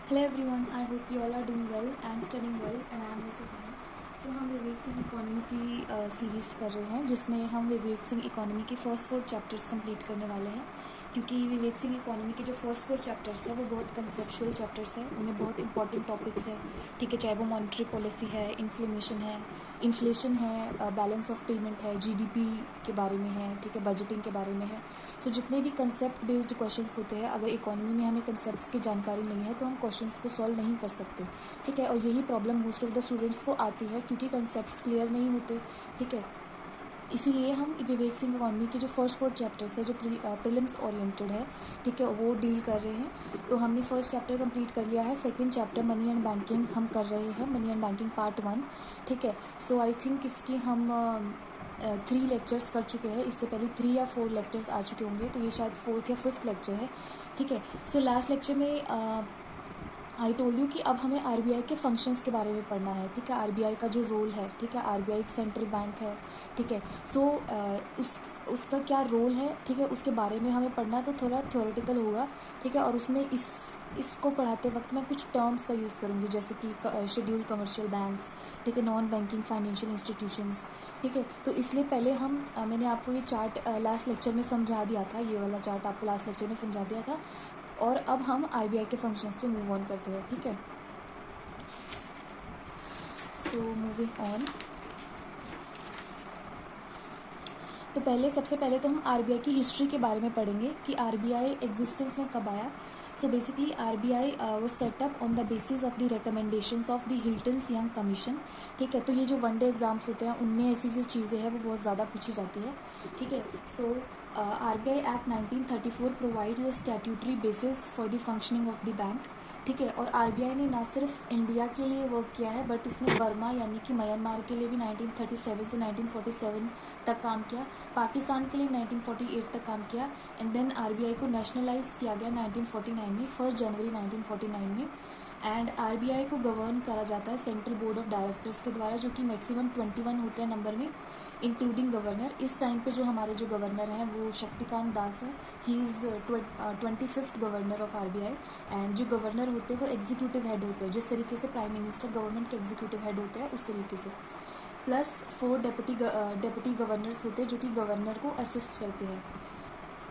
Hello everyone, I hope you all are doing well and studying well and I am also fine. So हम Vivek Singh economy की series कर रहे हैं जिसमें हम विवेक सिंह इकोनॉमी के फर्स्ट 4 चैप्टर्स कंप्लीट करने वाले हैं क्योंकि विवेक सिंह इकोनॉमी के जो फर्स्ट 4 चैप्टर्स है वो बहुत कंसेप्चुअल चैप्टर्स है, उनमें बहुत इंपॉर्टेंट टॉपिक्स है। ठीक है, चाहे वो मॉनेटरी पॉलिसी है, इन्फ्लेशन है, बैलेंस ऑफ पेमेंट है, जीडीपी के बारे में है, ठीक है, बजटिंग के बारे में है। सो जितने भी कंसेप्ट बेस्ड क्वेश्चंस होते हैं, अगर इकोनॉमी में हमें कंसेप्ट्स की जानकारी नहीं है तो हम क्वेश्चंस को सॉल्व नहीं कर सकते। ठीक है, और यही problem most of the students को आती है क्योंकि कंसेप्ट्स क्लियर नहीं होते। ठीक है, इसीलिए हम विवेक सिंह इकोनॉमी के जो फर्स्ट 4 चैप्टर्स है जो प्रीलिम्स ओरिएंटेड है, ठीक है, वो डील कर रहे हैं। तो हमने फर्स्ट चैप्टर कंप्लीट कर लिया है। Second chapter money and banking हम कर रहे हैं, मनी एंड बैंकिंग पार्ट 1। ठीक है, सो आई थिंक इसकी हम 3 लेक्चर्स कर चुके हैं। इससे पहले 3 या 4 लेक्चर्स आ चुके होंगे, तो ये शायद 4th या 5th लेक्चर है। ठीक है, सो लास्ट लेक्चर में आई टोल्ड यू कि अब हमें आरबीआई के फंक्शंस के बारे में पढ़ना है। ठीक है, आरबीआई का जो रोल है, ठीक है, आरबीआई एक सेंट्रल बैंक है। ठीक है, सो उसका क्या रोल है, ठीक है, उसके बारे में हमें पढ़ना है। तो थोड़ा थ्योरेटिकल होगा। ठीक है, और उसमें इसको पढ़ाते वक्त मैं कुछ टर्म्स का यूज़ करूँगी जैसे कि शेड्यूल्ड कमर्शियल बैंक्स, ठीक है, नॉन बैंकिंग फाइनेंशियल इंस्टीट्यूशंस। ठीक है, तो इसलिए पहले मैंने आपको ये चार्ट लास्ट लेक्चर में समझा दिया था, ये वाला चार्ट आपको लास्ट लेक्चर में समझा दिया था। और अब हम आरबीआई के फंक्शंस पे मूव ऑन करते हैं। ठीक है, सो मूविंग ऑन। तो सबसे पहले तो हम आरबीआई की हिस्ट्री के बारे में पढ़ेंगे कि आरबीआई एग्जिस्टेंस में कब आया। So basically RBI was set up on the basis of the recommendations of the Hilton's Young commission. ठीक है, तो ये जो वनडे एग्जाम्स होते हैं उनमें ऐसी जो चीज़ें हैं वो बहुत ज़्यादा पूछी जाती है। ठीक है, so RBI Act 1934 provides the statutory basis for the functioning of the bank. ठीक है, और आरबीआई ने ना सिर्फ इंडिया के लिए वर्क किया है बट उसने बर्मा यानी कि म्यांमार के लिए भी 1937 से 1947 तक काम किया, पाकिस्तान के लिए 1948 तक काम किया। एंड देन आरबीआई को नेशनलाइज किया गया 1949 में, 1 जनवरी 1949 में। एंड आरबीआई को गवर्न करा जाता है सेंट्रल बोर्ड ऑफ डायरेक्टर्स के द्वारा, जो कि मैक्सिमम 21 होते हैं नंबर में, इंक्लूडिंग गवर्नर। इस टाइम पे जो हमारे जो गवर्नर हैं वो शक्तिकांत दास है। He is 25th governor of RBI. And जो गवर्नर होते हैं वो एग्जीक्यूटिव हेड होते हैं, जिस तरीके से प्राइम मिनिस्टर गवर्नमेंट के एग्जीक्यूटिव हेड होते हैं उस तरीके से। प्लस 4 डेप्यूटी गवर्नर्स होते हैं जो कि गवर्नर को असिस्ट करते हैं।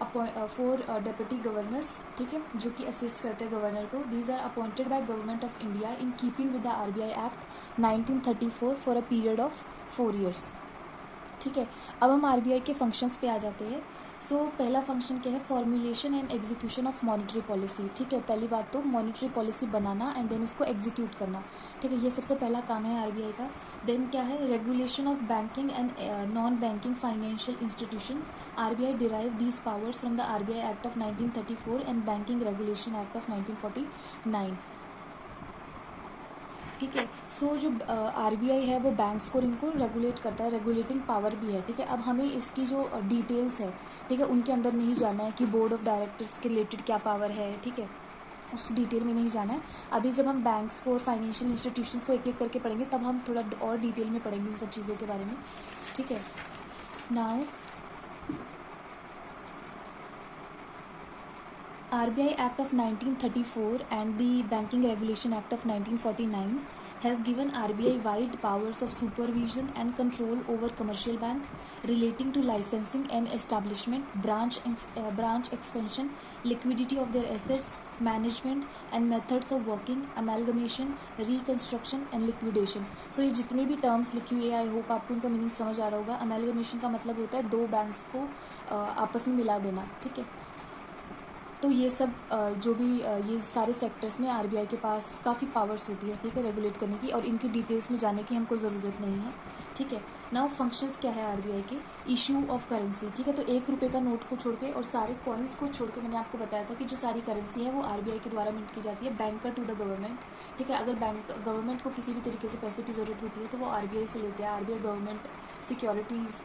4 डेप्यूटी गवर्नर्स, ठीक है, जो कि असिस्ट करते हैं गवर्नर को। These are appointed by Government of India in keeping with the RBI Act 1934 for a period of 4 years। ठीक है, अब हम आरबीआई के फंक्शंस पे आ जाते हैं। सो पहला फंक्शन क्या है, formulation and execution of monetary policy. ठीक है, पहली बात तो मॉनेटरी पॉलिसी बनाना एंड देन उसको एग्जीक्यूट करना। ठीक है, ये सबसे पहला काम है आरबीआई का। देन क्या है, regulation of banking and non banking financial institution. RBI derive these powers from the RBI act of 1934 and banking regulation act of 1949। ठीक है, सो जो आरबीआई है वो बैंक्स को इनको रेगुलेट करता है, रेगुलेटिंग पावर भी है। ठीक है, अब हमें इसकी जो डिटेल्स है, ठीक है, उनके अंदर नहीं जाना है कि बोर्ड ऑफ डायरेक्टर्स के रिलेटेड क्या पावर है। ठीक है, उस डिटेल में नहीं जाना है। अभी जब हम बैंक्स को और फाइनेंशियल इंस्टीट्यूशंस को एक एक करके पढ़ेंगे तब हम थोड़ा और डिटेल में पढ़ेंगे इन सब चीज़ों के बारे में। ठीक है, now RBI Act of 1934 and the Banking Regulation Act of 1949 has given RBI wide powers of supervision and control over commercial bank relating to licensing and establishment, branch expansion, liquidity of their assets, management and methods of working, amalgamation, reconstruction and liquidation। So ये जितने भी terms लिखी हुई है I hope आपको इनका meaning समझ आ रहा होगा। amalgamation का मतलब होता है 2 बैंक्स को आपस में मिला देना। ठीक है, तो ये सब जो भी ये सारे सेक्टर्स में आरबीआई के पास काफ़ी पावर्स होती है। ठीक है, रेगुलेट करने की, और इनकी डिटेल्स में जाने की हमको ज़रूरत नहीं है। ठीक है, नाउ फंक्शंस क्या है आरबीआई के, इशू ऑफ करेंसी। ठीक है, तो 1 रुपये का नोट को छोड़ के और सारे कॉइन्स को छोड़ के मैंने आपको बताया था कि जो सारी करेंसी है वो आरबीआई के द्वारा मिंट की जाती है, बैंकर टू द गवर्नमेंट। ठीक है, अगर गवर्नमेंट को किसी भी तरीके से पैसे की ज़रूरत होती है तो वो आरबीआई से लेते हैं। आरबीआई गवर्नमेंट सिक्योरिटीज़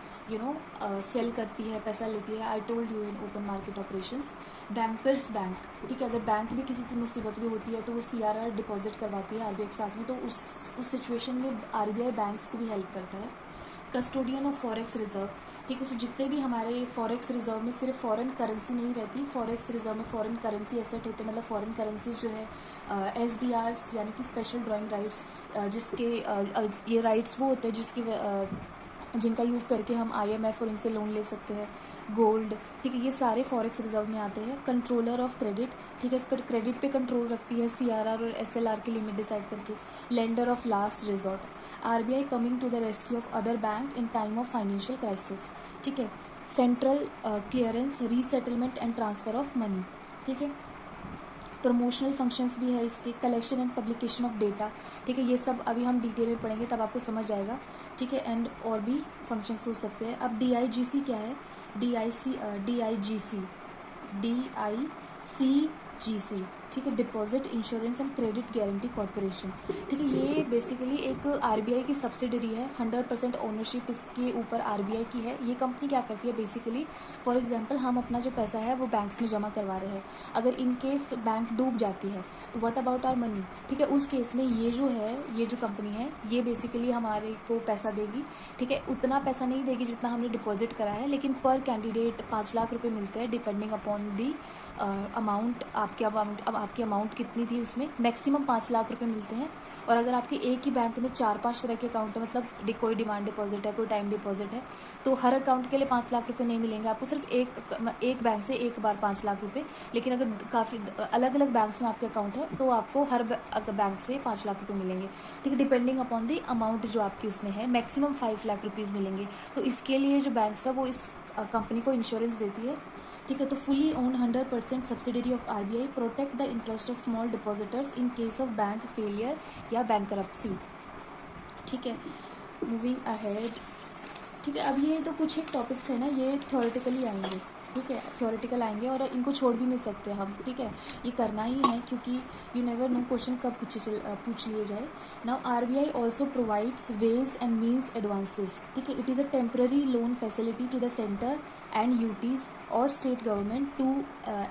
सेल करती है, पैसा लेती है। I told you in open market operations. Bankers bank, ठीक है, अगर बैंक भी किसी मुसीबत में होती है तो वो सीआरआर डिपॉजिट करवाती है आरबीआई के साथ में, तो उस सिचुएशन में आरबीआई बैंक्स को भी हेल्प करता है। कस्टोडियन ऑफ फॉरेक्स रिजर्व, ठीक है। सो जितने भी हमारे फॉरेक्स रिजर्व में सिर्फ फॉरेन करेंसी नहीं रहती, फॉरेक्स रिजर्व में फॉरेन करेंसी एसेट होते हैं, मतलब फॉरेन करेंसीज जो है SDRs यानी कि स्पेशल ड्राइंग राइट्स, जिसके ये राइट्स वो होते हैं जिनका यूज़ करके हम IMF और इनसे लोन ले सकते हैं, गोल्ड, ठीक है, ये सारे फॉरेक्स रिजर्व में आते हैं। कंट्रोलर ऑफ क्रेडिट, ठीक है, क्रेडिट पे कंट्रोल रखती है CRR और SLR की लिमिट डिसाइड करके। Lender of last resort, RBI coming to the rescue of other bank in time of financial crisis, ठीक है। Central clearance, resettlement and transfer of money, ठीक है। प्रमोशनल फंक्शंस भी है इसके, collection and publication of data, ठीक है, ये सब अभी हम डिटेल में पढ़ेंगे तब आपको समझ आएगा, ठीक है। एंड और भी फंक्शंस हो सकते हैं। अब DIGC क्या है, DIGC, ठीक है, deposit insurance and credit guarantee corporation, ठीक है। ये बेसिकली एक RBI की सब्सिडरी है, 100% ओनरशिप इसके ऊपर RBI की है। ये कंपनी क्या करती है बेसिकली, फॉर एग्जांपल हम अपना जो पैसा है वो बैंक्स में जमा करवा रहे हैं, अगर इन केस बैंक डूब जाती है तो व्हाट अबाउट आवर मनी, ठीक है, उस केस में ये जो कंपनी है ये बेसिकली हमारे को पैसा देगी, ठीक है। उतना पैसा नहीं देगी जितना हमने डिपॉजिट करा है, लेकिन पर कैंडिडेट 5 लाख रुपए मिलते हैं डिपेंडिंग अपॉन दी अमाउंट। आपकी अमाउंट कितनी थी, उसमें मैक्सिमम 5 लाख रुपए मिलते हैं। और अगर आपके एक ही बैंक में 4-5 तरह के अकाउंट है, मतलब कोई डिमांड डिपॉजिट है, कोई टाइम डिपॉजिट है, तो हर अकाउंट के लिए 5 लाख रुपए नहीं मिलेंगे आपको, सिर्फ एक बैंक से एक बार 5 लाख रुपए। लेकिन अगर काफ़ी अलग अलग बैंक्स में आपके अकाउंट है तो आपको हर बैंक से 5 लाख रुपए मिलेंगे, ठीक है, डिपेंडिंग अपॉन दी अमाउंट जो आपकी उसमें है। मैक्सिमम 5 लाख रुपीज़ मिलेंगे। तो इसके लिए जो बैंक्स है वो इस कंपनी को इंश्योरेंस देती है, ठीक है। तो fully own 100% subsidiary of RBI, protect the interest of small depositors in case of bank failure या बैंकरप्सी, ठीक है। मूविंग अहेड, ठीक है। अब ये तो कुछ एक टॉपिक्स है ना, ये थ्योरेटिकली आएंगे, ठीक है, थ्योरेटिकल आएंगे और इनको छोड़ भी नहीं सकते हम, ठीक है, ये करना ही है क्योंकि यू नेवर नो क्वेश्चन कब पूछ लिए जाए। Now RBI also provides ways and means advances, ठीक है, it is a temporary loan facility to the centre and UTs और state government to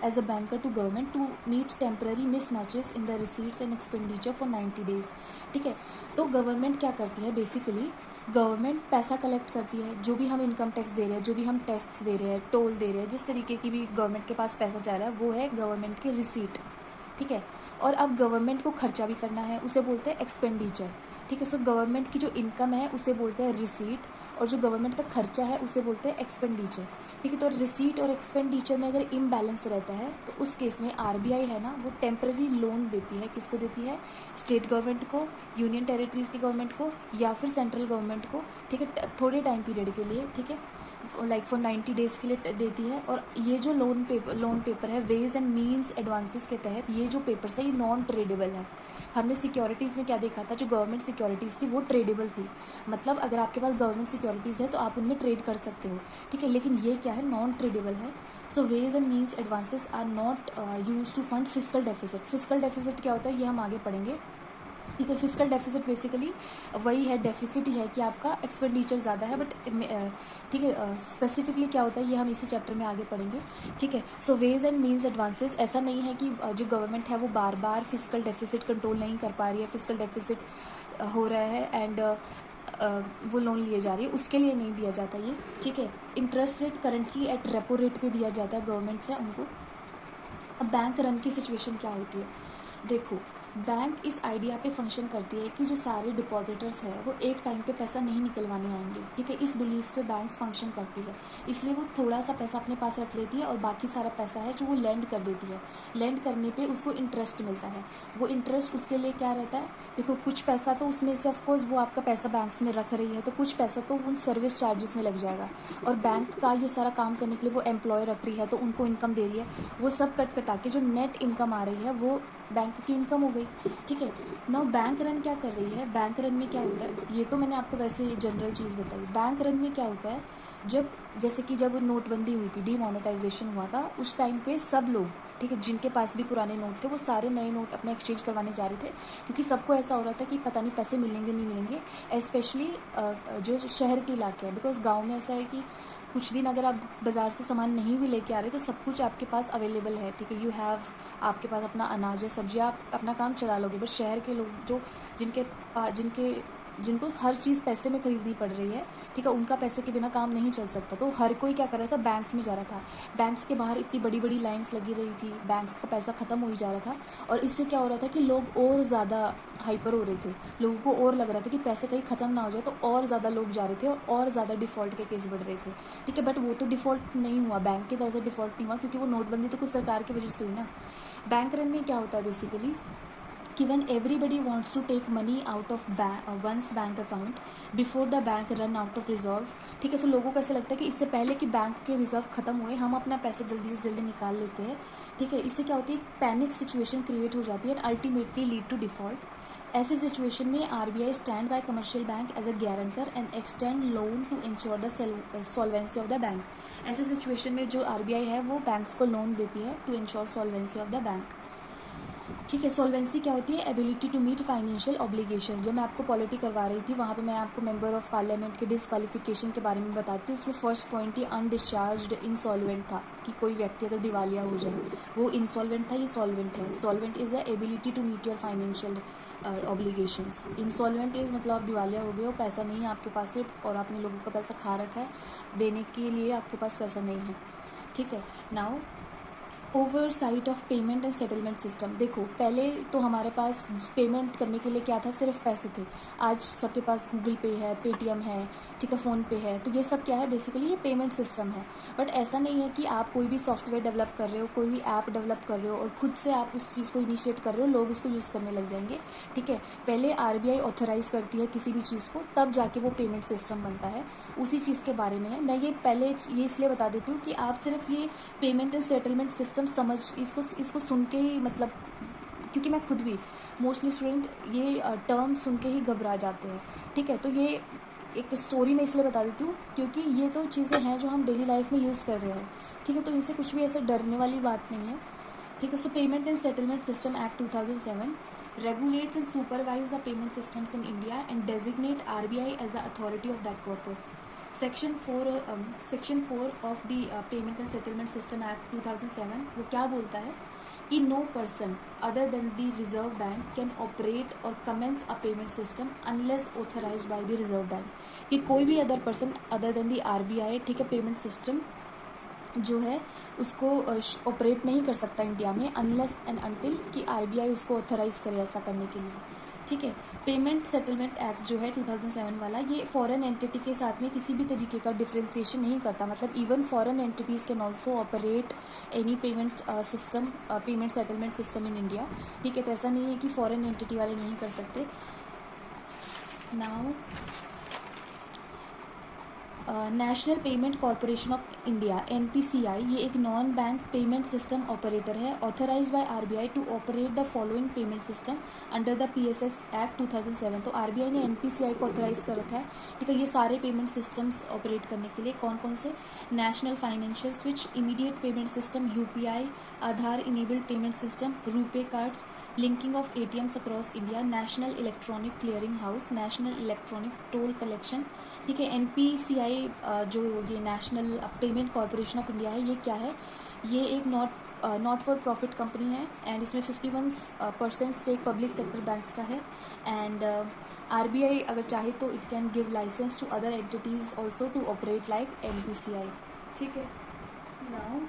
as a banker to government to meet temporary mismatches in the receipts and expenditure for 90 days, ठीक है। तो government क्या करती है basically, government पैसा collect करती है, जो भी हम इनकम टैक्स दे रहे हैं, जो भी हम टैक्स दे रहे हैं, टोल दे रहे हैं, जिस तरीके की भी गवर्नमेंट के पास पैसा जा रहा है वो है गवर्नमेंट की रिसीट, ठीक है। और अब गवर्नमेंट को खर्चा भी करना है, उसे बोलते हैं एक्सपेंडिचर, ठीक है। सो गवर्नमेंट की जो इनकम है उसे बोलते हैं रिसीट, और जो गवर्नमेंट का खर्चा है उसे बोलते हैं एक्सपेंडिचर, ठीक है। तो रिसीट और एक्सपेंडिचर में अगर इम्बैलेंस रहता है तो उस केस में RBI है ना वो टेम्पररी लोन देती है, किसको देती है, स्टेट गवर्नमेंट को, यूनियन टेरिटरीज की गवर्नमेंट को या फिर सेंट्रल गवर्नमेंट को, ठीक है, थोड़े टाइम पीरियड के लिए, ठीक है, लाइक फॉर 90 डेज़ के लिए देती है। और ये जो लोन पेपर है वेज एंड मीन्स एडवांसेस के तहत, ये जो पेपर्स है ये नॉन ट्रेडेबल है। हमने सिक्योरिटीज़ में क्या देखा था, जो गवर्नमेंट सिक्योरिटीज़ थी वो ट्रेडेबल थी, मतलब अगर आपके पास गवर्नमेंट सिक्योरिटीज़ है तो आप उनमें ट्रेड कर सकते हो, ठीक है, लेकिन ये क्या है, नॉन ट्रेडेबल है। So ways and means advances are not use to fund physical deficit. Physical deficit क्या होता है ये हम आगे पढ़ेंगे, ठीक है। फिजिकल डेफिसिट बेसिकली वही है, डेफिसिट ही है कि आपका एक्सपेंडिचर ज़्यादा है, बट ठीक है, स्पेसिफिकली क्या होता है ये हम इसी चैप्टर में आगे पढ़ेंगे, ठीक है। So ways and means advances, ऐसा नहीं है कि जो गवर्नमेंट है वो बार बार फिजिकल डेफिसिट कंट्रोल नहीं कर पा रही है, फिजिकल डेफिसिट हो रहा है एंड वो लोन लिए जा रही है, उसके लिए नहीं दिया जाता ये, ठीक है। Interest rate currently at repo rate पे दिया जाता है गवर्नमेंट से उनको। अब बैंक रन की सिचुएशन क्या होती है, देखो बैंक इस आइडिया पे फंक्शन करती है कि जो सारे डिपॉजिटर्स हैं वो एक टाइम पे पैसा नहीं निकलवाने आएंगे, ठीक है, इस बिलीफ पे बैंक्स फंक्शन करती है, इसलिए वो थोड़ा सा पैसा अपने पास रख लेती है और बाकी सारा पैसा है जो वो लेंड कर देती है। लेंड करने पे उसको इंटरेस्ट मिलता है, वो इंटरेस्ट उसके लिए क्या रहता है, देखो कुछ पैसा तो उसमें से ऑफकोर्स वो आपका पैसा बैंक्स में रख रही है तो कुछ पैसा तो उन सर्विस चार्जेस में लग जाएगा, और बैंक का ये सारा काम करने के लिए वो एम्प्लॉय रख रही है तो उनको इनकम दे रही है, वो सब कट कटा के जो नेट इनकम आ रही है वो बैंक की इनकम हो गई, ठीक है। नाउ बैंक रन क्या कर रही है, बैंक रन में क्या होता है, ये तो मैंने आपको वैसे जनरल चीज़ बताई। बैंक रन में क्या होता है, जैसे कि जब नोटबंदी हुई थी, डीमोनेटाइजेशन हुआ था, उस टाइम पे सब लोग, ठीक है, जिनके पास भी पुराने नोट थे वो सारे नए नोट अपने एक्सचेंज करवाने जा रहे थे, क्योंकि सबको ऐसा हो रहा था कि पता नहीं पैसे मिलेंगे नहीं मिलेंगे, स्पेशली जो शहर के इलाके हैं, बिकॉज गाँव में ऐसा है कि कुछ दिन अगर आप बाज़ार से सामान नहीं भी लेके आ रहे तो सब कुछ आपके पास अवेलेबल है, ठीक है, यू हैव, आपके पास अपना अनाज है, सब्जी, आप अपना काम चला लोगे। बट शहर के लोग जो जिनके जिनको हर चीज़ पैसे में खरीदनी पड़ रही है, ठीक है, उनका पैसे के बिना काम नहीं चल सकता। तो हर कोई क्या कर रहा था, बैंक्स में जा रहा था। बैंक्स के बाहर इतनी बड़ी बड़ी लाइन्स लगी रही थी, बैंक्स का पैसा ख़त्म हो ही जा रहा था, और इससे क्या हो रहा था कि लोग और ज़्यादा हाइपर हो रहे थे। लोगों को और लग रहा था कि पैसे कहीं ख़त्म ना हो जाए, तो और ज़्यादा लोग जा रहे थे और ज़्यादा डिफ़ॉल्ट के केस बढ़ रहे थे, ठीक है। बट वो तो डिफ़ॉल्ट नहीं हुआ, बैंक की तरफ से डिफ़ॉल्ट नहीं हुआ, क्योंकि वो नोटबंदी तो कुछ सरकार की वजह से हुई ना। बैंक रन में क्या होता है बेसिकली कि when everybody wants to take money out of one's bank account before the bank run out of reserve, ठीक है। सो लोगों को ऐसा लगता है कि इससे पहले कि बैंक के रिजर्व खत्म हुए हम अपना पैसा जल्दी से जल्दी निकाल लेते हैं, ठीक है। इससे क्या होती है, पैनिक सिचुएशन क्रिएट हो जाती है and ultimately lead to default. ऐसे सिचुएशन में RBI stand by commercial bank as a guarantor and extend loan to ensure the solvency of the bank. ऐसे सिचुएशन में जो आरबीआई है वो बैंक्स को लोन देती है to ensure solvency of the bank, ठीक है। सॉल्वेंसी क्या होती है, ability to meet financial obligation. जब मैं आपको पॉलिटी करवा रही थी वहाँ पे मैं आपको मेंबर ऑफ पार्लियामेंट के डिसक्वालिफिकेशन के बारे में बताती हूँ। उसमें फर्स्ट पॉइंट ये अनडिस्चार्ज्ड इंसॉल्वेंट था, कि कोई व्यक्ति अगर दिवालिया हो जाए, वो इंसॉल्वेंट था, ये सॉल्वेंट है। Solvent is the ability to meet your financial obligations. Insolvent is मतलब आप दिवालिया हो गए हो, पैसा नहीं है आपके पास में और आपने लोगों का पैसा खा रखा है, देने के लिए आपके पास पैसा नहीं है, ठीक है। Now oversight of payment and settlement system. देखो पहले तो हमारे पास पेमेंट करने के लिए क्या था, सिर्फ पैसे थे। आज सबके पास गूगल पे है, पेटीएम है, ठीक है, फ़ोन पे है। तो ये सब क्या है, बेसिकली ये पेमेंट सिस्टम है। बट ऐसा नहीं है कि आप कोई भी सॉफ्टवेयर डेवलप कर रहे हो, कोई भी ऐप डेवलप कर रहे हो और खुद से आप उस चीज़ को इनिशिएट कर रहे हो, लोग उसको यूज़ करने लग जाएंगे, ठीक है। पहले आरबीआई ऑथराइज़ करती है किसी भी चीज़ को, तब जाके वो पेमेंट सिस्टम बनता है। उसी चीज़ के बारे में है। मैं ये पहले ये इसलिए बता देती हूँ कि आप सिर्फ ये पेमेंट एंड सेटलमेंट सिस्टम समझ इसको सुन के ही, मतलब क्योंकि मैं खुद भी मोस्टली स्टूडेंट ये टर्म सुन के ही घबरा जाते हैं, ठीक है। तो ये एक स्टोरी में इसलिए बता देती हूँ क्योंकि ये तो चीज़ें हैं जो हम डेली लाइफ में यूज़ कर रहे हैं, ठीक है। तो इनसे कुछ भी ऐसे डरने वाली बात नहीं है, ठीक है। सो payment and settlement system act 2007 regulates and supervise the payment systems in India and designate RBI as the authority of that purpose. Section 4 of the Payment and Settlement System Act 2007 वो क्या बोलता है कि no person other than the Reserve Bank can operate or commence a payment system unless authorized by the Reserve Bank। कि कोई भी other person other than दी RBI, ठीक है, पेमेंट सिस्टम जो है उसको ऑपरेट नहीं कर सकता इंडिया में अनलेस एंड अनटिल कि आरबीआई उसको ऑथराइज़ करे ऐसा करने के लिए, ठीक है। पेमेंट सेटलमेंट एक्ट जो है 2007 वाला, ये फॉरेन एंटिटी के साथ में किसी भी तरीके का डिफ्रेंसिएशन नहीं करता। मतलब even foreign entities can also operate any payment system, payment settlement system in India, ठीक है। तो ऐसा नहीं है कि फॉरेन एंटिटी वाले नहीं कर सकते। Now national payment corporation of India NPCI, ये एक non bank payment system operator है authorised by RBI to operate the following payment system under the PSS act 2007। तो आरबीआई ने एनपीसीआई को ऑथराइज कर रखा है, ठीक है, ये सारे पेमेंट सिस्टम्स ऑपरेट करने के लिए। कौन कौन से, national financial switch, immediate payment system UPI, Aadhaar enabled payment system, RuPay cards, linking of ATMs across India, national electronic clearing house, national electronic toll collection, ठीक है। एनपीसीआई जो ये national payment corporation of India है, ये क्या है, ये एक नॉट फॉर प्रॉफिट कंपनी है एंड इसमें 51% स्टेक पब्लिक सेक्टर बैंक्स का है। एंड आरबीआई अगर चाहे तो it can give licence to other entities also to operate like NPCI, ठीक है। Now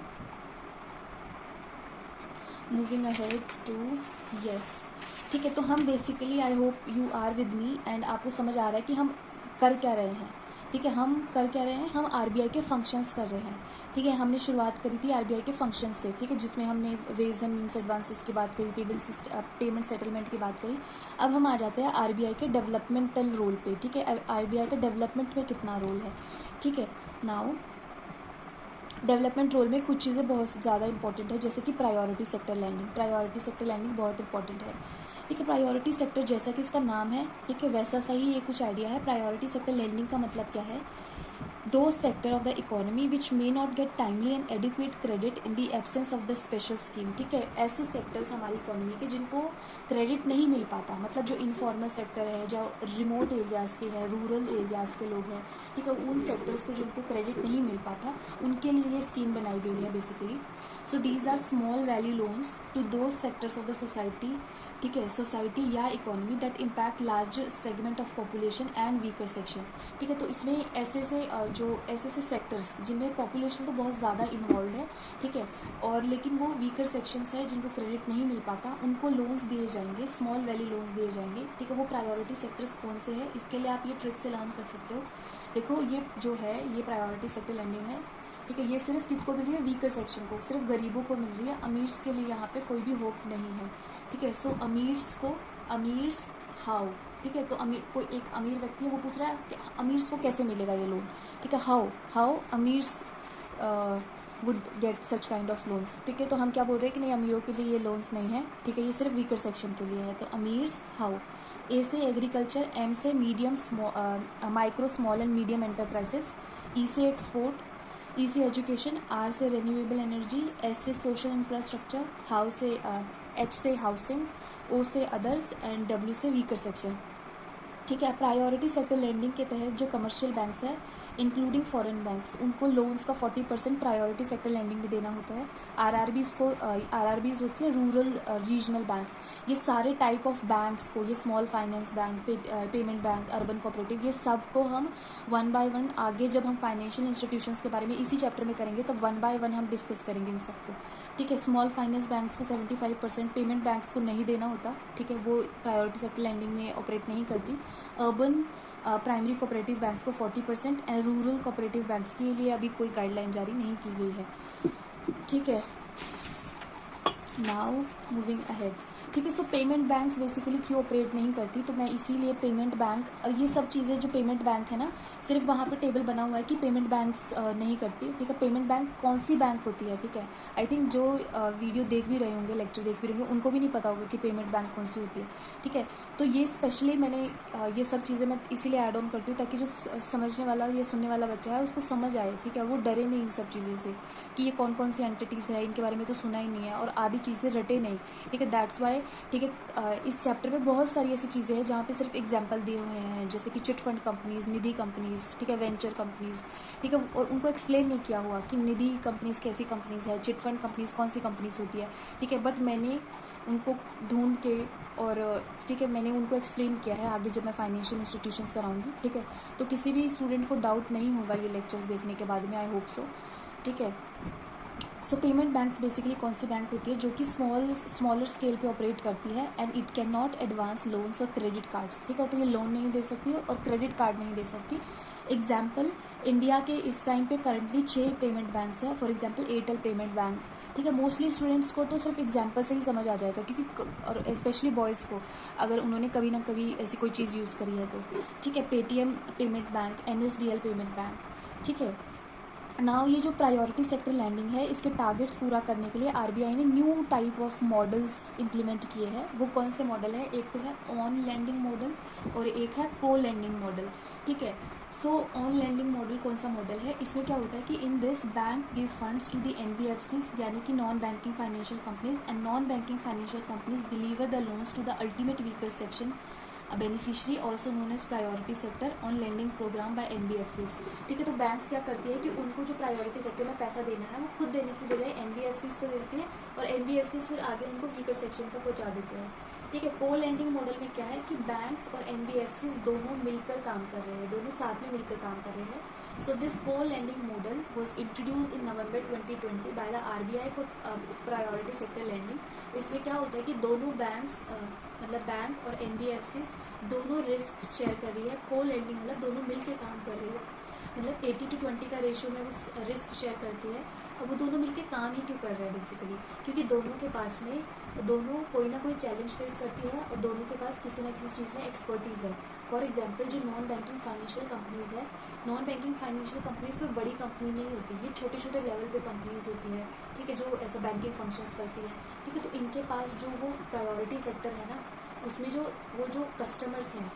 moving ahead to yes, ठीक है। तो हम basically, I hope you are with me and आपको समझ आ रहा है कि हम कर क्या रहे हैं, ठीक है। हम कर क्या रहे हैं, हम आरबीआई के फंक्शंस कर रहे हैं, ठीक है। हमने शुरुआत करी थी आरबीआई के फंक्शन से, ठीक है, जिसमें हमने वेज एंड मीन्स एडवांसेस की बात करी, पेमेंट सेटलमेंट की बात करी। अब हम आ जाते हैं आरबीआई के डेवलपमेंटल रोल पे, ठीक है। आरबीआई का डेवलपमेंट में कितना रोल है, ठीक है। नाउ डेवलपमेंट रोल में कुछ चीज़ें बहुत ज़्यादा इंपॉर्टेंट है, जैसे कि priority sector landing. Priority sector landing बहुत इंपॉर्टेंट है, ठीक है। प्रायोरिटी सेक्टर जैसा कि इसका नाम है, ठीक है, वैसा सही ये कुछ आइडिया है। प्रायोरिटी सेक्टर लैंडिंग का मतलब क्या है, दो sector of the economy which may not gate timely and adequate credit in the absence of the special scheme, ठीक है। ऐसे सेक्टर्स हमारी इकोनॉमी के जिनको क्रेडिट नहीं मिल पाता, मतलब जो इनफॉर्मल सेक्टर है, जो रिमोट एरियाज़ के हैं, रूरल एरियाज़ के लोग हैं, ठीक है, उन सेक्टर्स को जिनको क्रेडिट नहीं मिल पाता, उनके लिए ये स्कीम बनाई गई है basically. So these are small value loans to those sectors of the society, ठीक है, सोसाइटी या economy that impact large segment of population and weaker section, ठीक है। तो इसमें ऐसे ऐसे सेक्टर्स जिनमें पॉपुलेशन तो बहुत ज़्यादा इन्वॉल्व है, ठीक है, और लेकिन वो वीकर सेक्शंस है जिनको क्रेडिट नहीं मिल पाता, उनको लोन्स दिए जाएंगे, स्मॉल वैल्यू लोन्स दिए जाएंगे, ठीक है। वो प्रायोरिटी सेक्टर्स कौन से हैं, इसके लिए आप ये ट्रिक से लर्न कर सकते हो। देखो ये जो है ये प्रायोरिटी सेक्टर लेंडिंग है, ठीक है। ये सिर्फ किसको मिल रही है, वीकर सेक्शन को, सिर्फ गरीबों को मिल रही है, अमीर्स के लिए यहाँ पे कोई भी होप नहीं है, ठीक है। सो अमीर्स हाउ, ठीक है। तो कोई एक अमीर व्यक्ति है, वो पूछ रहा है कि अमीर्स को कैसे मिलेगा ये लोन, ठीक है। हाउ अमीर्स would get such kind of loans, ठीक है। तो हम क्या बोल रहे हैं कि नहीं, अमीरों के लिए ये लोन्स नहीं है, ठीक है, ये सिर्फ वीकर सेक्शन के लिए है। तो अमीर्स हाउ, ए से एग्रीकल्चर, एम से medium micro small and medium enterprises, E से एक्सपोर्ट, ई से एजुकेशन, आर से रिन्यूएबल एनर्जी, एस से सोशल इंफ्रास्ट्रक्चर, हाउ से एच से हाउसिंग, ओ से अदर्स एंड डब्ल्यू से वीकर सेक्शन, ठीक है। प्रायोरिटी सेक्टर लेंडिंग के तहत जो कमर्शियल बैंक्स हैं इंक्लूडिंग फॉरेन बैंक्स, उनको लोन्स का 40% प्रायोरिटी सेक्टर लेंडिंग में देना होता है। आरआरबीज़ होती है रूरल रीजनल बैंक्स, ये सारे टाइप ऑफ बैंक्स को, ये small finance bank, payment bank, urban cooperative, ये सब को हम 1 by 1 आगे जब हम फाइनेंशियल इंस्टीट्यूशंस के बारे में इसी चैप्टर में करेंगे तो 1 by 1 हम डिस्कस करेंगे इन सबको, ठीक है। स्मॉल फाइनेंस बैंक्स को 75%, पेमेंट बैंक्स को नहीं देना होता, ठीक है, वो प्रायोरिटी सेक्टर लेंडिंग में ऑपरेट नहीं करती। अर्बन प्राइमरी कोऑपरेटिव बैंक्स को 40% एंड रूरल कोऑपरेटिव बैंक्स के लिए अभी कोई गाइडलाइन जारी नहीं की गई है, ठीक है। नाउ मूविंग अहेड, ठीक है। सो पेमेंट बैंक्स बेसिकली क्यों ऑपरेट नहीं करती, तो मैं इसीलिए पेमेंट बैंक और ये सब चीज़ें जो पेमेंट बैंक है ना, सिर्फ वहाँ पे टेबल बना हुआ है कि पेमेंट बैंक्स नहीं करती, ठीक है। पेमेंट बैंक कौन सी बैंक होती है, ठीक है। आई थिंक जो वीडियो देख भी रहे होंगे, लेक्चर देख भी रहे होंगे, उनको भी नहीं पता होगा कि पेमेंट बैंक कौन सी होती है, ठीक है। तो ये स्पेशली मैंने ये सब चीज़ें मैं इसीलिए ऐड ऑन करती हूँ ताकि जो समझने वाला या सुनने वाला बच्चा है उसको समझ आए, ठीक है, वो डरे नहीं इन सब चीज़ों से कि ये कौन कौन सी एंटिटीज़ है, इनके बारे में तो सुना ही नहीं है, और आधी चीज़ें रटे नहीं, ठीक है। दैट्स वाई, ठीक है, इस चैप्टर में बहुत सारी ऐसी चीज़ें हैं जहाँ पे सिर्फ एग्जांपल दिए हुए हैं, जैसे कि चिट फंड कंपनीज़, निधि कंपनीज़, ठीक है, वेंचर कंपनीज़, ठीक है, और उनको एक्सप्लेन नहीं किया हुआ कि निधि कंपनीज़ कैसी कंपनीज़ है, चिट फंड कंपनीज़ कौन सी कंपनीज़ होती है, ठीक है। बट मैंने उनको ढूंढ के और, ठीक है, मैंने उनको एक्सप्लेन किया है आगे जब मैं फाइनेंशियल इंस्टीट्यूशंस कराऊंगी, ठीक है। तो किसी भी स्टूडेंट को डाउट नहीं होगा ये लेक्चर्स देखने के बाद में, आई होप सो, ठीक है। सो पेमेंट बैंक्स बेसिकली कौन सी बैंक होती है जो कि स्मॉलर स्केल पे ऑपरेट करती है and it can not advance loans और क्रेडिट कार्ड्स, ठीक है। तो ये लोन नहीं दे सकती है और क्रेडिट कार्ड नहीं दे सकती। एग्जाम्पल, इंडिया के इस टाइम पे करंटली 6 पेमेंट बैंक्स हैं, for example Airtel payment bank, ठीक है। मोस्टली स्टूडेंट्स को तो सिर्फ एग्जांपल से ही समझ आ जाएगा, क्योंकि और स्पेशली बॉयज़ को अगर उन्होंने कभी ना कभी ऐसी कोई चीज़ यूज़ करी है तो, ठीक है। Paytm payment bank, NSDL payment bank, ठीक है। नाउ ये जो प्रायोरिटी सेक्टर लैंडिंग है, इसके टारगेट्स पूरा करने के लिए आरबीआई ने new type of models implement किए हैं। वो कौन से मॉडल है, एक तो है ऑन लैंडिंग मॉडल और एक है को लैंडिंग मॉडल, ठीक है। सो ऑन लैंडिंग मॉडल कौन सा मॉडल है, इसमें क्या होता है कि in this bank give funds to the NBFCs यानी कि non banking financial companies, and non banking financial companies deliver the loans to the ultimate weaker section beneficiary, also known as priority sector on lending programme by NBFCs, ठीक है। तो banks क्या करती है कि उनको जो प्रायोरिटी सेक्टर में पैसा देना है वो खुद देने की बजाय NBFCs को देती है, और NBFCs फिर आगे उनको वीकर सेक्शन तक पहुँचा देते हैं, ठीक है। को लैंडिंग मॉडल में क्या है कि बैंक्स और NBFCs दोनों मिलकर काम कर रहे हैं, दोनों साथ में मिलकर काम कर रहे हैं। So this co lending model was introduce in November 2020 by the RBI for priority sector lending. इसमें क्या होता है कि दोनों बैंक्स मतलब बैंक और NBFCs दोनों रिस्क शेयर कर रही है। को लैंडिंग मतलब दोनों मिलकर काम कर रही है, मतलब 80-20 का रेशियो में वो रिस्क शेयर करती है। अब वो दोनों मिलके काम ही क्यों कर रहे हैं बेसिकली, क्योंकि दोनों के पास में दोनों कोई ना कोई चैलेंज फेस करती है और दोनों के पास किसी ना किसी चीज़ में एक्सपर्टीज़ है। फॉर एग्जांपल, जो नॉन बैंकिंग फाइनेंशियल कंपनीज़ है, नॉन बैंकिंग फाइनेंशियल कंपनीज़ कोई बड़ी कंपनी नहीं होती, ये छोटे छोटे लेवल पे कंपनीज़ होती है, ठीक है, जो ऐसा बैंकिंग फंक्शंस करती है, ठीक है। तो इनके पास जो वो प्रायोरिटी सेक्टर है ना, उसमें जो कस्टमर्स हैं,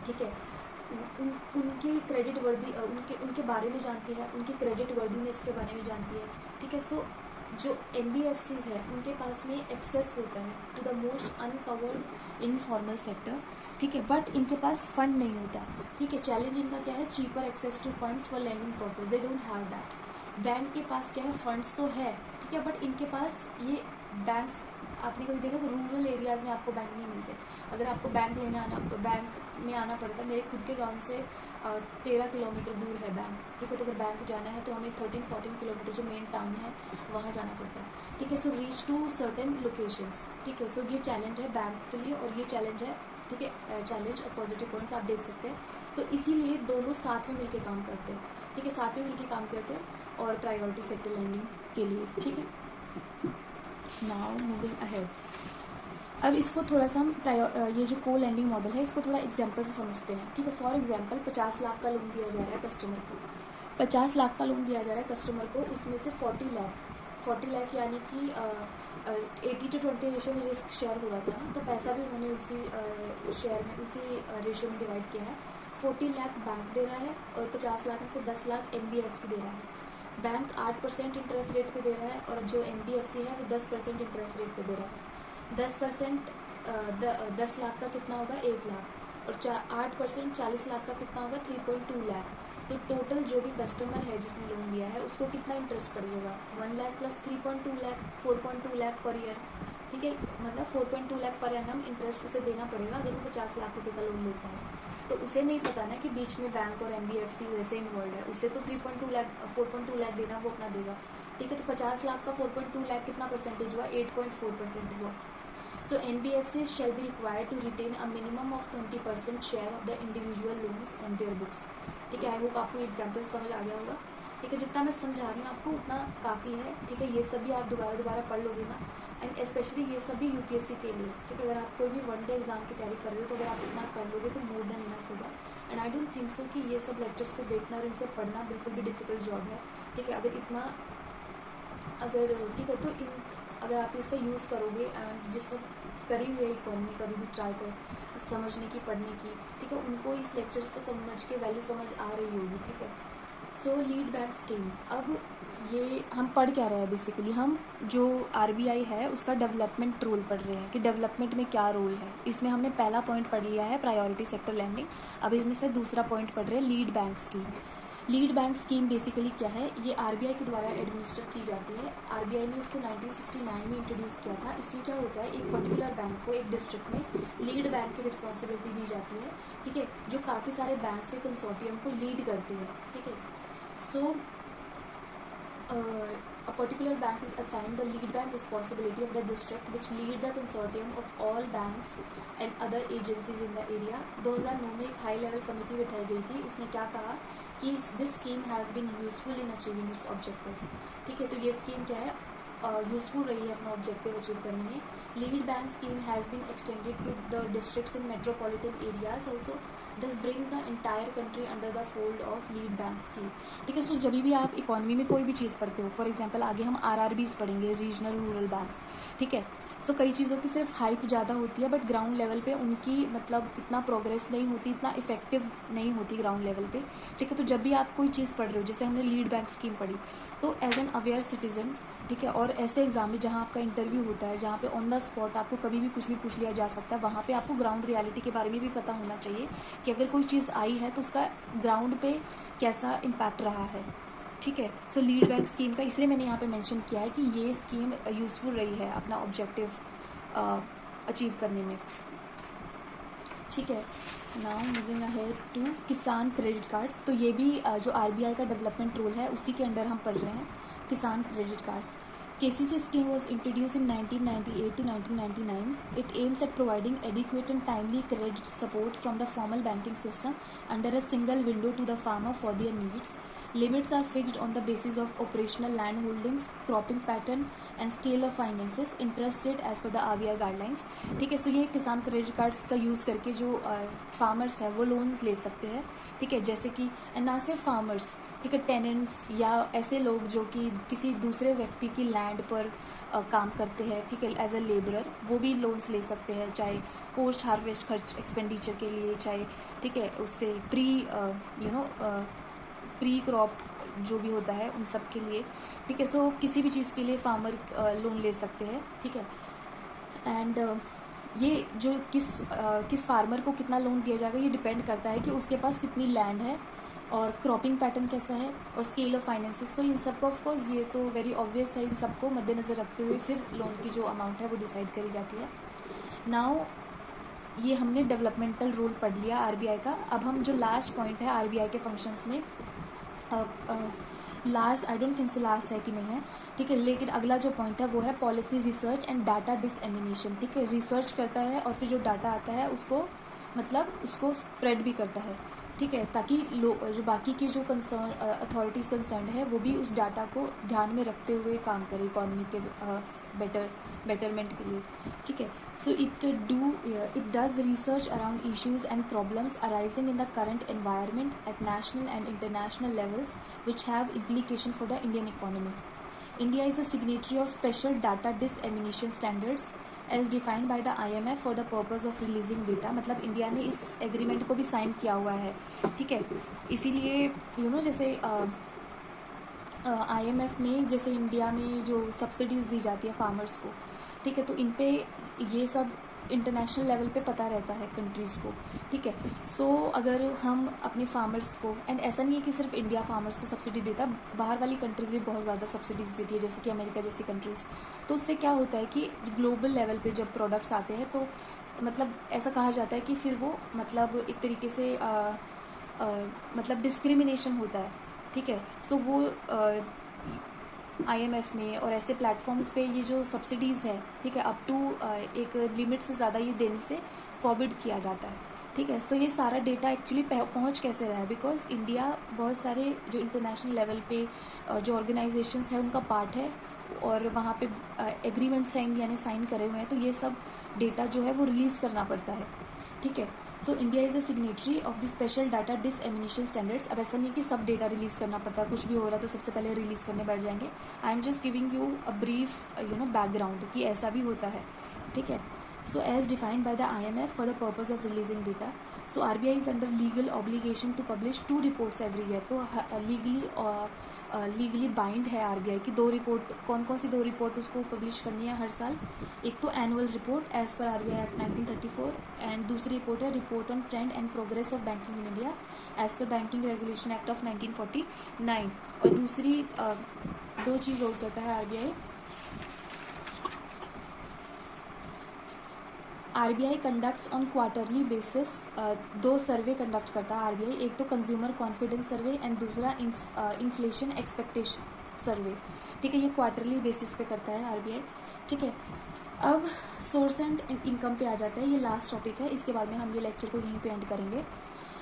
ठीक है, उनकी क्रेडिट वर्दी उनके बारे में जानती है, उनकी क्रेडिट वर्दीनेस के बारे में जानती है, ठीक है। सो जो NBFCs है उनके पास में एक्सेस होता है to the most uncovered informal sector, ठीक है, बट इनके पास फंड नहीं होता, ठीक है। चैलेंज इनका क्या है, cheaper access to funds for lending purpose, they don't have that. Bank के पास क्या है, फंड्स तो है, ठीक है। बट इनके पास ये बैंक्स, आपने कभी देखा कि रूरल एरियाज़ में आपको बैंक नहीं मिलते। अगर आपको बैंक में आना पड़ता है, मेरे खुद के गांव से 13 किलोमीटर दूर है बैंक, ठीक है। तो अगर बैंक जाना है तो हमें 13-14 किलोमीटर जो मेन टाउन है वहाँ जाना पड़ता है, ठीक है। So reach to certain locations, ठीक है। सो ये चैलेंज है बैंक्स के लिए और ये चैलेंज है, ठीक है। चैलेंज और पॉजिटिव पॉइंट्स आप देख सकते हैं। तो इसीलिए दोनों साथ में मिलकर काम करते हैं, ठीक है, साथ में मिलकर काम करते हैं और प्रायोरिटी सेक्टर लैंडिंग के लिए, ठीक है। नाउ मूविंग अहेड, अब इसको थोड़ा सा हम ये जो को लैंडिंग मॉडल है इसको थोड़ा एग्जांपल से समझते हैं, ठीक है। फॉर एग्जांपल 50 लाख का लोन दिया जा रहा है कस्टमर को, 50 लाख का लोन दिया जा रहा है कस्टमर को, उसमें से 40 लाख यानी कि 80-20 रेशो में रिस्क शेयर हो रहा था ना, तो पैसा भी उन्होंने उसी शेयर में, उसी रेशो में डिवाइड किया है। 40 लाख बैंक दे रहा है और 50 लाख में से 10 लाख NBFC दे रहा है। बैंक 8% इंटरेस्ट रेट पे दे रहा है और जो NBFC है वो 10% इंटरेस्ट रेट पे दे रहा है। 10% 10 लाख का कितना होगा, 1 लाख, और 8% 40 लाख का कितना होगा, 3.2 लाख। तो टोटल जो भी कस्टमर है जिसने लोन लिया है उसको कितना इंटरेस्ट पड़ेगा, 1 lakh plus 3.2 lakh, 4.2 lakh per year, ठीक है। मतलब 4.2 लाख पर एनम इंटरेस्ट उसे देना पड़ेगा अगर वो 50 लाख रुपए का लोन लेता है। तो उसे नहीं पता ना कि बीच में बैंक और NBFC वैसे इन्वॉल्व है, उसे तो 4.2 लाख देना वो अपना देगा, ठीक है। तो 50 लाख का 4.2 लाख कितना परसेंटेज हुआ, 8.4% हुआ। So NBFCs shall be required to retain a minimum of 20% share of the individual loans on their books, ठीक है। आई होप आपको एग्जाम्पल समझ आ गया होगा, ठीक है। जितना मैं समझा रही हूँ आपको उतना काफ़ी है, ठीक है। ये सभी आप दोबारा पढ़ लोगे ना, एंड स्पेशली ये सभी UPSC के लिए, ठीक है। अगर आप कोई भी 1 डे एग्जाम की तैयारी कर रहे हो तो अगर आप इतना कर लोगे तो मोर देन इनफ होगा। And I don't think so कि ये सब लेक्चर्स को देखना और इनसे पढ़ना बिल्कुल भी डिफिकल्ट जॉब है, ठीक है। ठीक है, तो अगर आप इसका यूज़ करोगे एंड जिसने करी हुई है इकोनॉमी कभी भी ट्राई कर समझने की, पढ़ने की, ठीक है, उनको इस लेक्चर्स को समझ के वैल्यू समझ आ रही होगी, ठीक है। सो लीड बैंक स्कीम, अब ये हम पढ़ क्या रहे हैं, बेसिकली हम जो RBI है उसका डेवलपमेंट रोल पढ़ रहे हैं कि डेवलपमेंट में क्या रोल है। इसमें हमने पहला पॉइंट पढ़ लिया है प्रायोरिटी सेक्टर लैंडिंग, अब इसमें दूसरा पॉइंट पढ़ रहे हैं lead bank scheme. Lead bank scheme basically क्या है, ये RBI के द्वारा एडमिनिस्टर की जाती है। RBI ने इसको 1969 में इंट्रोड्यूस किया था। इसमें क्या होता है, एक पर्टिकुलर बैंक को एक डिस्ट्रिक्ट में लीड बैंक की रिस्पॉन्सिबिलिटी दी जाती है, ठीक है, जो काफ़ी सारे बैंक के कंसोर्टियम को लीड करते हैं, ठीक है। सो a particular bank is assigned the lead bank responsibility of the district which lead the consortium of all banks and other agencies in the area। 2009 में एक हाई लेवल कमेटी बिठाई गई थी, उसने क्या कहा कि this scheme has been useful in achieving its objectives, ठीक है। तो ये स्कीम क्या है, यूजफुल रही है अपना ऑब्जेक्टिव अचीव करने में। Lead bank scheme has been extended to the districts in metropolitan areas also, thus bring the entire country under the fold of lead bank scheme, ठीक है। सो जब भी आप इकोनॉमी में कोई भी चीज़ पढ़ते हो, फॉर एग्जांपल आगे हम RRBs पढ़ेंगे, रीजनल रूरल बैंक्स, ठीक है। सो कई चीज़ों की सिर्फ हाइप ज़्यादा होती है बट ग्राउंड लेवल पे उनकी मतलब इतना प्रोग्रेस नहीं होती, इतना इफेक्टिव नहीं होती ग्राउंड लेवल पे, ठीक है। तो जब भी आप कोई चीज़ पढ़ रहे हो, जैसे हमने लीड बैंक स्कीम पढ़ी, तो एज एन अवेयर सिटीज़न, ठीक है, और ऐसे एग्जाम में जहाँ आपका इंटरव्यू होता है, जहाँ पे ऑन द स्पॉट आपको कभी भी कुछ भी पूछ लिया जा सकता है, वहाँ पे आपको ग्राउंड रियलिटी के बारे में भी पता होना चाहिए कि अगर कोई चीज़ आई है तो उसका ग्राउंड पे कैसा इम्पैक्ट रहा है, ठीक है। सो लीड बैंक स्कीम का इसलिए मैंने यहाँ पे मेंशन किया है कि ये स्कीम यूज़फुल रही है अपना ऑब्जेक्टिव अचीव करने में, ठीक है। नाउ मूविंग अहेड टू किसान क्रेडिट कार्ड्स, तो ये भी जो RBI का डेवलपमेंट रोल है उसी के अंडर हम पढ़ रहे हैं, किसान credit cards. KCC scheme was introduced in 1998 to 1999. It aims at providing adequate and timely credit support from the formal banking system under a single window to the farmer for their needs. Limits are fixed on the basis of operational land holdings, cropping pattern and scale of finances, interest rate as per the RBI guidelines, ठीक है। सो ये किसान credit cards का use करके जो farmers है वो loan ले सकते हैं, ठीक है। जैसे कि ना सिर्फ फार्मर्स, ठीक है, टेनेंट्स या ऐसे लोग जो कि किसी दूसरे व्यक्ति की लैंड पर काम करते हैं, ठीक है, एज अ लेबरर, वो भी लोन्स ले सकते हैं, चाहे पोस्ट हार्वेस्ट खर्च एक्सपेंडिचर के लिए, चाहे, ठीक है, उससे प्री क्रॉप जो भी होता है उन सब के लिए, ठीक है। सो किसी भी चीज़ के लिए फार्मर लोन ले सकते हैं, ठीक है। एंड ये जो किस फार्मर को कितना लोन दिया जाएगा ये डिपेंड करता है कि उसके पास कितनी लैंड है, और क्रॉपिंग पैटर्न कैसा है, और स्केल ऑफ फाइनेंसेस। तो इन सबको ऑफकोर्स ये तो वेरी ऑब्वियस है, इन सबको मद्देनज़र रखते हुए फिर लोन की जो अमाउंट है वो डिसाइड करी जाती है। नाउ ये हमने डेवलपमेंटल रोल पढ़ लिया आरबीआई का। अब हम जो लास्ट पॉइंट है आरबीआई के फंक्शंस में, last I don't think so last है कि नहीं है, ठीक है, लेकिन अगला जो पॉइंट है वो है पॉलिसी रिसर्च एंड डाटा डिसएमिनेशन। ठीक है, रिसर्च करता है और फिर जो डाटा आता है उसको मतलब उसको स्प्रेड भी करता है, ठीक है, ताकि जो बाकी की जो कंसर्न अथॉरिटीज़ कंसर्न है वो भी उस डाटा को ध्यान में रखते हुए काम करें इकॉनमी के बेटरमेंट के लिए। ठीक है, so it does research around issues and problems arising in the current environment at national and international levels which have implication for the Indian economy. India is a signatory of special data dissemination standards as defined by the IMF for the purpose of releasing data। मतलब India ने इस agreement को भी sign किया हुआ है, ठीक है। इसीलिए जैसे IMF में जैसे इंडिया में जो सब्सिडीज़ दी जाती है फार्मर्स को, ठीक है, तो इन पे ये सब इंटरनेशनल लेवल पे पता रहता है कंट्रीज़ को, ठीक है। सो अगर हम अपने फार्मर्स को, एंड ऐसा नहीं है कि सिर्फ इंडिया फार्मर्स को सब्सिडी देता, बाहर वाली कंट्रीज़ भी बहुत ज़्यादा सब्सिडीज़ देती है, जैसे कि अमेरिका जैसी कंट्रीज़। तो उससे क्या होता है कि ग्लोबल लेवल पे जब प्रोडक्ट्स आते हैं तो मतलब ऐसा कहा जाता है कि फिर वो मतलब एक तरीके से मतलब डिस्क्रिमिनेशन होता है, ठीक है। सो वो IMF में और ऐसे प्लेटफॉर्म्स पे ये जो सब्सिडीज़ है, ठीक है, अप टू एक लिमिट से ज़्यादा ये देने से फॉरबिड किया जाता है, ठीक है। सो ये सारा डेटा एक्चुअली पहुंच कैसे रहा है, बिकॉज इंडिया बहुत सारे जो इंटरनेशनल लेवल पे जो ऑर्गेनाइजेशंस है उनका पार्ट है और वहाँ पे एग्रीमेंट्स हैं इंडिया ने साइन करे हुए हैं, तो ये सब डेटा जो है वो रिलीज़ करना पड़ता है, ठीक है। So India is a signatory of the special data dissemination standards. अब ऐसा नहीं कि सब डेटा रिलीज़ करना पड़ता है, कुछ भी हो रहा है तो सबसे पहले रिलीज़ करने बैठ जाएंगे। I am just giving you a brief background कि ऐसा भी होता है, ठीक है। So as defined by the IMF for the purpose of releasing data, so RBI is under legal obligation to publish 2 reports every year। तो legally bind है RBI की 2 रिपोर्ट। कौन कौन सी 2 रिपोर्ट उसको पब्लिश करनी है हर साल? एक तो annual report as per RBI act 1934 and दूसरी रिपोर्ट है report on trend and progress of banking in India as per banking regulation act of 1949। और दूसरी 2 चीज़ और कहता है RBI conducts on quarterly basis 2 survey conduct करता है RBI। एक तो कंज्यूमर कॉन्फिडेंस सर्वे एंड दूसरा इन्फ्लेशन एक्सपेक्टेशन सर्वे, ठीक है। ये क्वार्टरली बेसिस पे करता है RBI, ठीक है। अब सोर्स एंड इनकम पे आ जाता है, ये लास्ट टॉपिक है, इसके बाद में हम ये लेक्चर को यहीं पे एंड करेंगे।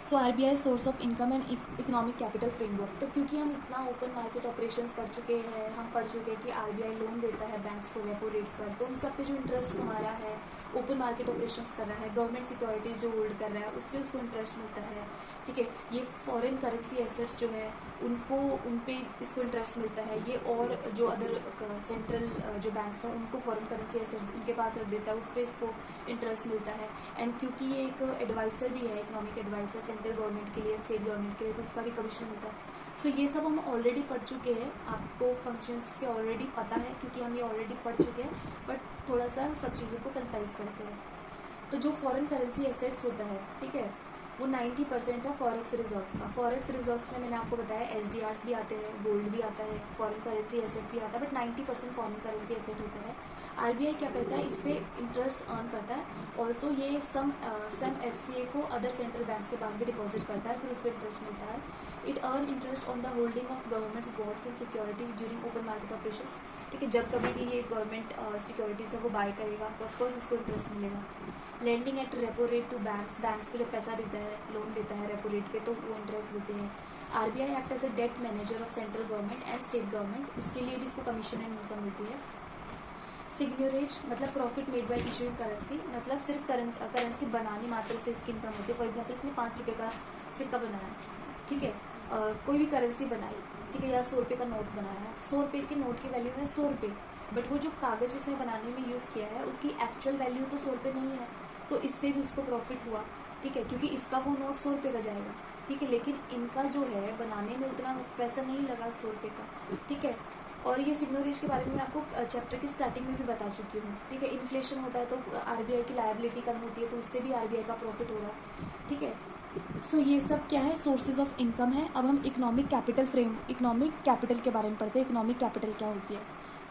सो RBI source of income and economic capital framework. तो क्योंकि हम इतना ओपन मार्केट ऑपरेशंस पढ़ चुके हैं, हम पढ़ चुके हैं कि RBI लोन देता है बैंक्स को रेपो रेट पर, तो उन सब पे जो इंटरेस्ट कमा रहा है, ओपन मार्केट ऑपरेशंस कर रहा है, गवर्नमेंट सिक्योरिटीज़ जो होल्ड कर रहा है उस पर उसको इंटरेस्ट मिलता है, ठीक है। ये फॉरेन करेंसी एसेट्स जो है उन पे इसको इंटरेस्ट मिलता है। ये और जो अदर सेंट्रल जो बैंक्स हैं उनको फॉरेन करेंसी एसेट उनके पास रख देता है, उस पर इसको इंटरेस्ट मिलता है। एंड क्योंकि ये एक एडवाइज़र भी है, इकोनॉमिक एडवाइज़र सेंट्रल गवर्नमेंट के लिए, स्टेट गवर्नमेंट के लिए, तो उसका भी कमीशन मिलता है। सो ये सब हम ऑलरेडी पढ़ चुके हैं, आपको फंक्शंस के ऑलरेडी पता है क्योंकि हम ये ऑलरेडी पढ़ चुके हैं, बट थोड़ा सा सब चीज़ों को कंसाइज करते हैं। तो जो फॉरेन करेंसी एसेट्स होता है, ठीक है, वो 90% है फॉरेक्स रिजर्व्स का। फॉरेक्स रिजर्व्स में मैंने आपको बताया SDRs भी आते हैं, गोल्ड भी आता है, फॉरेन करेंसी एसेट भी आता है, बट 90% फॉरेन करेंसी एसेट होता है। RBI क्या करता है, इस पर इंटरेस्ट अर्न करता है। ऑल्सो ये सम FCA को अदर सेंट्रल बैंक्स के पास भी डिपॉजिट करता है, फिर उस पर इंटरेस्ट मिलता है। It earn interest on the holding of governments bonds and securities during open market operations, ठीक है। जब कभी भी ये गवर्नमेंट सिक्योरिटीज़ है वो बाय करेगा तो ऑफकोर्स इसको इंटरेस्ट मिलेगा। Lending at repo rate to banks को जब पैसा देता है, लोन देता है रेपो रेट पे, तो वो इंटरेस्ट देते हैं। RBI act as a debt manager of central government and state government, उसके लिए भी इसको कमीशन एंड इनकम मिलती है। सिग्न्योरेज मतलब profit made by issuing currency, मतलब सिर्फ करेंसी बनाने मात्र से इसकी इनकम होती है। फॉर एग्जांपल इसने 5 रुपये का सिक्का बनाया, ठीक है, कोई भी करेंसी बनाई, ठीक है, या 100 रुपये का नोट बनाया, 100 रुपये के नोट की वैल्यू है 100 रुपये, बट वो जो कागज़ इसने बनाने में यूज़ किया है उसकी एक्चुअल वैल्यू तो 100 रुपये नहीं है, तो इससे भी उसको प्रॉफिट हुआ, ठीक है, क्योंकि इसका वो नोट 100 रुपये का जाएगा, ठीक है, लेकिन इनका जो है बनाने में उतना पैसा नहीं लगा 100 रुपये का, ठीक है। और ये सिग्नोरेज के बारे में मैं आपको चैप्टर की स्टार्टिंग में भी बता चुकी हूँ, ठीक है। इन्फ्लेशन होता है तो RBI की लायबिलिटी कम होती है, तो उससे भी RBI का प्रॉफिट हो रहा है, ठीक है। सो ये सब क्या है, सोर्सेज ऑफ इनकम है। अब हम इकोनॉमिक कैपिटल के बारे में पढ़ते हैं। इकोनॉमिक कैपिटल क्या होती है?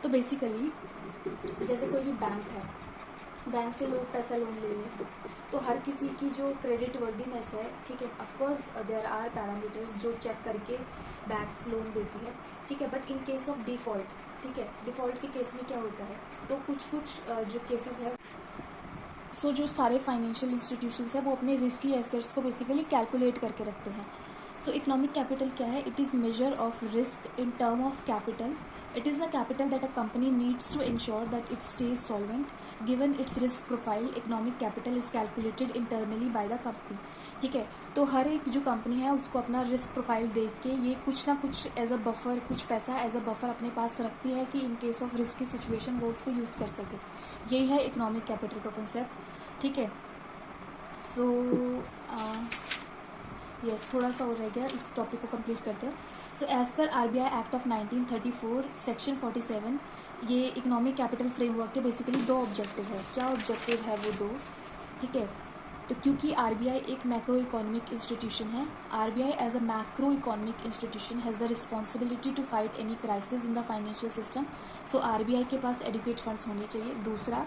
तो बेसिकली जैसे कोई भी बैंक है, बैंक से लोग पैसा लोन ले लें, तो हर किसी की जो क्रेडिट वर्दीनेस है, ठीक है, ऑफकोर्स देयर आर पैरामीटर्स जो चेक करके बैंक्स लोन देती है, ठीक है, but in case of default, ठीक है, डिफ़ॉल्ट के केस में क्या होता है, तो कुछ जो केसेस है, सो जो सारे फाइनेंशियल इंस्टीट्यूशंस हैं वो अपने रिस्की एसेट्स को बेसिकली कैलकुलेट करके रखते हैं। सो इकोनॉमिक कैपिटल क्या है? It is measure of risk in term of capital. It is the capital that a company needs to ensure that it stays solvent. Given its risk profile, economic capital is calculated internally by the company. ठीक है, तो हर एक जो company है उसको अपना risk profile देख के ये कुछ ना कुछ एज अ बफर, कुछ पैसा एज अ बफर अपने पास रखती है कि इन केस ऑफ रिस्क की सिचुएशन वो उसको यूज़ कर सके। यही है इकोनॉमिक कैपिटल का कॉन्सेप्ट। ठीक है, सो यस, थोड़ा सा और रह गया, इस टॉपिक को कंप्लीट करते हैं। So as per RBI act of 1934 section 47, ये इकोनॉमिक कैपिटल फ्रेमवर्क के बेसिकली 2 ऑब्जेक्टिव है। क्या ऑब्जेक्टिव है वो 2? ठीक है, तो क्योंकि RBI एक मैक्रो इकोनॉमिक इंस्टीट्यूशन है, RBI as a macro economic institution has the responsibility to fight any crisis in the financial system. So RBI के पास एडुकेट फंड्स होने चाहिए। दूसरा,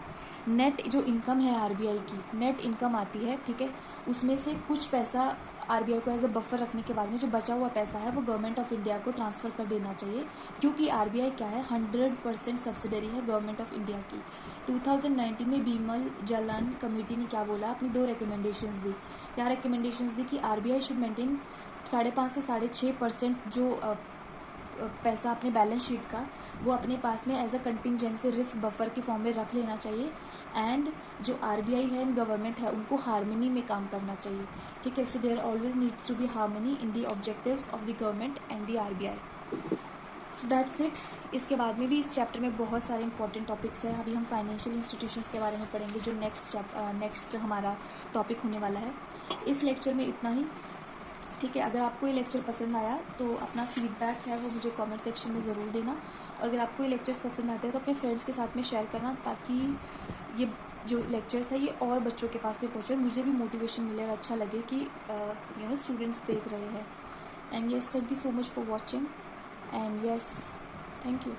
नेट जो इनकम है RBI की, नेट इनकम आती है, ठीक है, उसमें से कुछ पैसा RBI को एज अ बफर रखने के बाद में जो बचा हुआ पैसा है वो गवर्नमेंट ऑफ इंडिया को ट्रांसफ़र कर देना चाहिए, क्योंकि RBI क्या है, 100% सब्सिडरी है गवर्नमेंट ऑफ इंडिया की। 2019 में बीमल जालान कमेटी ने क्या बोला, अपनी 2 रिकमेंडेशंस दी। क्या रिकमेंडेशंस दी? कि RBI शुड मेंटेन 5.5 से 6.5% जो पैसा अपने बैलेंस शीट का वो अपने पास में as a contingency risk buffer के फॉर्म में रख लेना चाहिए। एंड जो RBI है एंड गवर्नमेंट है उनको हार्मनी में काम करना चाहिए। ठीक है, so there always needs to be harmony in the objectives of the government and the RBI। So that's it. इसके बाद में भी इस चैप्टर में बहुत सारे इंपॉर्टेंट टॉपिक्स हैं। अभी हम फाइनेंशियल इंस्टीट्यूशंस के बारे में पढ़ेंगे जो नेक्स्ट हमारा टॉपिक होने वाला है। इस लेक्चर में इतना ही। ठीक है, अगर आपको ये लेक्चर पसंद आया तो अपना फीडबैक है वो मुझे कमेंट सेक्शन में ज़रूर देना, और अगर आपको ये लेक्चर्स पसंद आते हैं तो अपने फ्रेंड्स के साथ में शेयर करना, ताकि ये जो लेक्चर्स है ये और बच्चों के पास में पहुँचे, मुझे भी मोटिवेशन मिले और अच्छा लगे कि स्टूडेंट्स देख रहे हैं। And yes, thank you so much for watching, and yes, thank you.